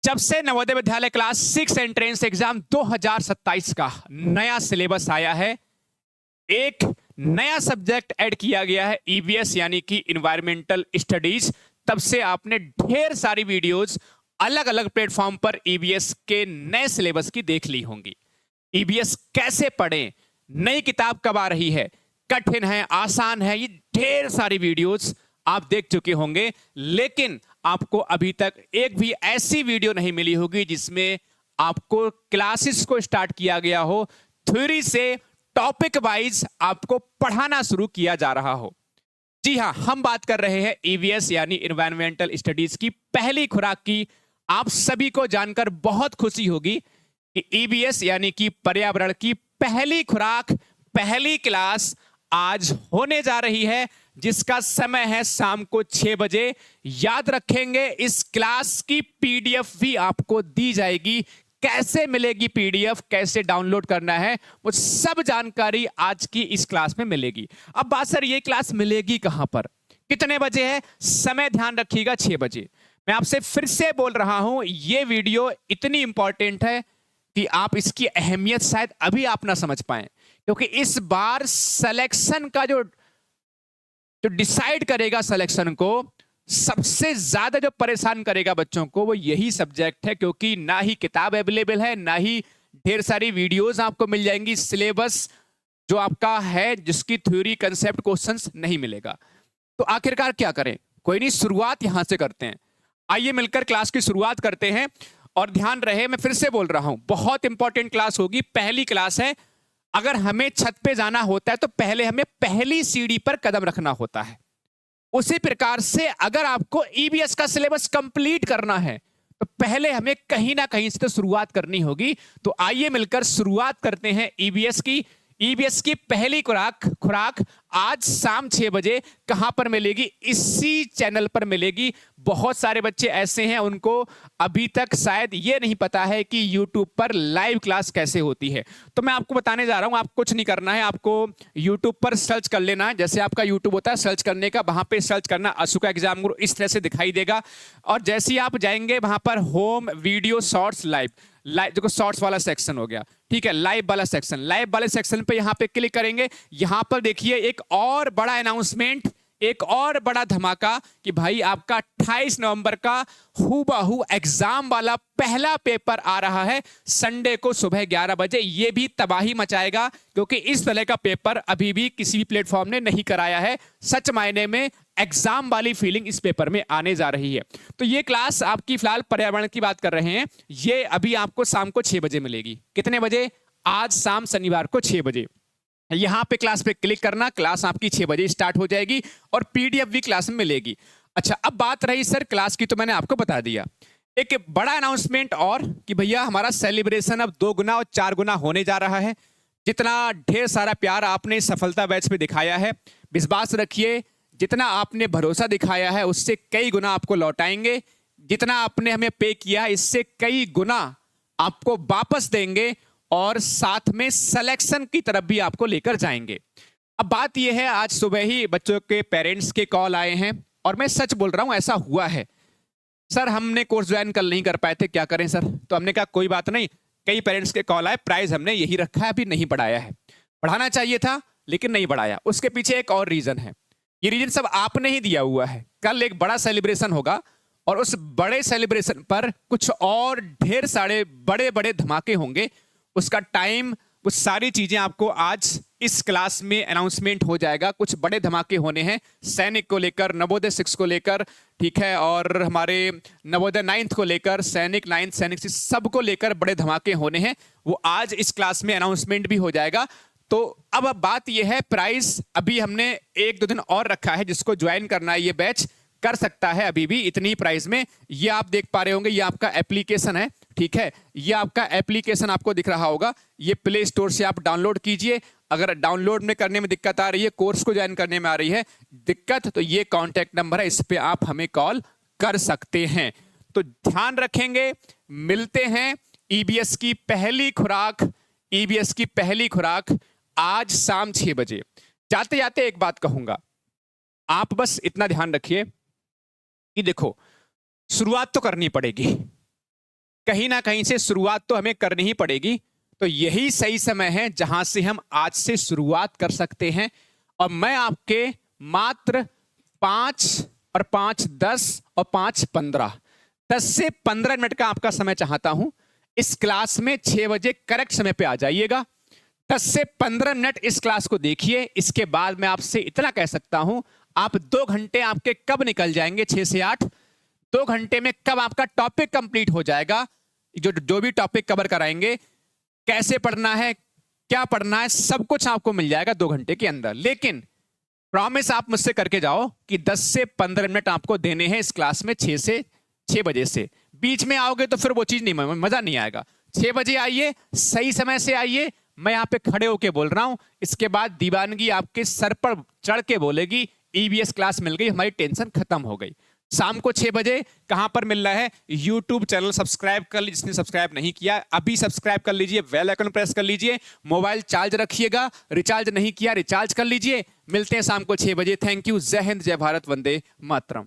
जब से Navodaya Vidyalaya class 6 entrance exam 2027 का नया सिलेबस आया है, एक नया सब्जेक्ट ऐड किया गया है ईवीएस यानी कि इन्वायरमेंटल स्टडीज। तब से आपने ढेर सारी वीडियोस अलग अलग प्लेटफॉर्म पर ईवीएस के नए सिलेबस की देख ली होंगी। ईवीएस कैसे पढ़ें, नई किताब कब आ रही है, कठिन है, आसान है, ये ढेर सारी वीडियोस आप देख चुके होंगे। लेकिन आपको अभी तक एक भी ऐसी वीडियो नहीं मिली होगी जिसमें आपको क्लासेस को स्टार्ट किया गया हो, थ्योरी से टॉपिक वाइज आपको पढ़ाना शुरू किया जा रहा हो। जी हां, हम बात कर रहे हैं ईवीएस यानी इन्वायरमेंटल स्टडीज की पहली खुराक की। आप सभी को जानकर बहुत खुशी होगी कि ईवीएस यानी कि पर्यावरण की पहली खुराक, पहली क्लास आज होने जा रही है, जिसका समय है शाम को 6 बजे। याद रखेंगे, इस क्लास की पीडीएफ भी आपको दी जाएगी। कैसे मिलेगी पीडीएफ, कैसे डाउनलोड करना है, वो सब जानकारी आज की इस क्लास में मिलेगी। अब बात सर, ये क्लास मिलेगी कहां पर, कितने बजे है? समय ध्यान रखिएगा, 6 बजे। मैं आपसे फिर से बोल रहा हूं, ये वीडियो इतनी इंपॉर्टेंट है कि आप इसकी अहमियत शायद अभी आप ना समझ पाए, क्योंकि इस बार सिलेक्शन का जो डिसाइड करेगा, सिलेक्शन को सबसे ज्यादा जो परेशान करेगा बच्चों को, वो यही सब्जेक्ट है। क्योंकि ना ही किताब अवेलेबल है, ना ही ढेर सारी वीडियोस आपको मिल जाएंगी। सिलेबस जो आपका है, जिसकी थ्योरी, कंसेप्ट, क्वेश्चंस नहीं मिलेगा। तो आखिरकार क्या करें? कोई नहीं, शुरुआत यहां से करते हैं। आइए मिलकर क्लास की शुरुआत करते हैं। और ध्यान रहे, मैं फिर से बोल रहा हूं, बहुत इंपॉर्टेंट क्लास होगी, पहली क्लास है। अगर हमें छत पे जाना होता है तो पहले हमें पहली सीढ़ी पर कदम रखना होता है। उसी प्रकार से अगर आपको ईवीएस का सिलेबस कंप्लीट करना है तो पहले हमें कहीं ना कहीं से तो शुरुआत करनी होगी। तो आइए मिलकर शुरुआत करते हैं ईवीएस की। ईवीएस की पहली खुराक आज शाम 6 बजे कहां पर मिलेगी? इसी चैनल पर मिलेगी। बहुत सारे बच्चे ऐसे हैं, उनको अभी तक शायद ये नहीं पता है कि YouTube पर लाइव क्लास कैसे होती है। तो मैं आपको बताने जा रहा हूं, आपको कुछ नहीं करना है, आपको YouTube पर सर्च कर लेना है। जैसे आपका YouTube होता है सर्च करने का, वहां पे सर्च करना अशोका एग्जाम गुरु, इस तरह से दिखाई देगा। और जैसे ही आप जाएंगे वहां पर होम, वीडियो, शॉर्ट्स, लाइव देखो, शॉर्ट्स वाला सेक्शन हो गया, ठीक है। लाइव वाले सेक्शन पे यहां पे क्लिक करेंगे। यहां पर देखिए एक और बड़ा अनाउंसमेंट, एक और बड़ा धमाका कि भाई आपका 28 नवंबर का हूबहू एग्जाम वाला पहला पेपर आ रहा है संडे को सुबह 11 बजे। ये भी तबाही मचाएगा, क्योंकि इस तरह का पेपर अभी भी किसी भी प्लेटफॉर्म ने नहीं कराया है। सच मायने में एग्जाम वाली फीलिंग इस पेपर में आने जा रही है। तो ये क्लास आपकी, फिलहाल पर्यावरण की बात कर रहे हैं, ये अभी आपको शाम को 6 बजे मिलेगी। कितने बजे? आज शाम शनिवार को 6 बजे। यहां पे क्लास पे क्लिक करना, क्लास आपकी 6 बजे स्टार्ट हो जाएगी और पीडीएफ भी क्लास में मिलेगी। अच्छा, अब बात रही सर क्लास की, तो मैंने आपको बता दिया। एक बड़ा अनाउंसमेंट और कि भैया हमारा सेलिब्रेशन अब 2 गुना और 4 गुना होने जा रहा है। जितना ढेर सारा प्यार आपने सफलता बैच पे दिखाया है, विश्वास रखिए, जितना आपने भरोसा दिखाया है उससे कई गुना आपको लौटाएंगे। जितना आपने हमें पे किया, इससे कई गुना आपको वापस देंगे और साथ में सिलेक्शन की तरफ भी आपको लेकर जाएंगे। अब बात यह है, आज सुबह ही बच्चों के पेरेंट्स के कॉल आए हैं और मैं सच बोल रहा हूं, ऐसा हुआ है। सर हमने कोर्स ज्वाइन कल नहीं कर पाए थे, क्या करें सर? तो हमने कहा कोई बात नहीं, कई पेरेंट्स के कॉल आए, प्राइस हमने यही रखा है, अभी नहीं बढ़ाया है। बढ़ाना चाहिए था लेकिन नहीं बढ़ाया। उसके पीछे एक और रीजन है, ये रीजन सब आपने ही दिया हुआ है। कल एक बड़ा सेलिब्रेशन होगा और उस बड़े सेलिब्रेशन पर कुछ और ढेर सारे बड़े बड़े धमाके होंगे। उसका टाइम, वो सारी चीजें आपको आज इस क्लास में अनाउंसमेंट हो जाएगा। कुछ बड़े धमाके होने हैं सैनिक को लेकर, नवोदय 6 को लेकर, ठीक है, और हमारे नवोदय 9th को लेकर, सैनिक 9th, सैनिक 6 सबको लेकर बड़े धमाके होने हैं। वो आज इस क्लास में अनाउंसमेंट भी हो जाएगा। तो अब बात यह है, प्राइस अभी हमने 1-2 दिन और रखा है। जिसको ज्वाइन करना है ये बैच कर सकता है अभी भी इतनी ही प्राइस में। ये आप देख पा रहे होंगे, ये आपका एप्लीकेशन है, ठीक है। ये आपका एप्लीकेशन आपको दिख रहा होगा, ये प्ले स्टोर से आप डाउनलोड कीजिए। अगर डाउनलोड में करने में दिक्कत आ रही है, कोर्स को ज्वाइन करने में आ रही है दिक्कत, तो ये कॉन्टैक्ट नंबर है, इस पे आप हमें कॉल कर सकते हैं। तो ध्यान रखेंगे, मिलते हैं। ईबीएस की पहली खुराक, ईबीएस की पहली खुराक आज शाम 6 बजे। जाते जाते एक बात कहूंगा, आप बस इतना ध्यान रखिए कि देखो, शुरुआत तो करनी पड़ेगी। कहीं ना कहीं से शुरुआत तो हमें करनी ही पड़ेगी। तो यही सही समय है जहां से हम आज से शुरुआत कर सकते हैं। और मैं आपके मात्र 5 और 5 10 और 5 15 10 से 15 मिनट का आपका समय चाहता हूं। इस क्लास में 6 बजे करेक्ट समय पे आ जाइएगा। 10 से 15 मिनट इस क्लास को देखिए। इसके बाद मैं आपसे इतना कह सकता हूं, आप 2 घंटे आपके कब निकल जाएंगे, 6 से 8, 2 घंटे में कब आपका टॉपिक कंप्लीट हो जाएगा। जो भी टॉपिक कवर कराएंगे, कैसे पढ़ना है, क्या पढ़ना है, सब कुछ आपको मिल जाएगा 2 घंटे के अंदर। लेकिन प्रॉमिस आप मुझसे करके जाओ कि 10 से 15 मिनट आपको देने हैं इस क्लास में। 6 बजे से बीच में आओगे तो फिर वो चीज नहीं, मजा नहीं आएगा। 6 बजे आइए, सही समय से आइए। मैं यहां पे खड़े होके बोल रहा हूं। इसके बाद दीवानगी आपके सर पर चढ़ के बोलेगी ईवीएस क्लास मिल गई, हमारी टेंशन खत्म हो गई। शाम को 6 बजे कहां पर मिल रहा है? यूट्यूब चैनल सब्सक्राइब कर लीजिए, जिसने सब्सक्राइब नहीं किया अभी सब्सक्राइब कर लीजिए, बेल आइकन प्रेस कर लीजिए, मोबाइल चार्ज रखिएगा, रिचार्ज नहीं किया रिचार्ज कर लीजिए। मिलते हैं शाम को 6 बजे। Thank you. जय हिंद, जय भारत, वंदे मातरम।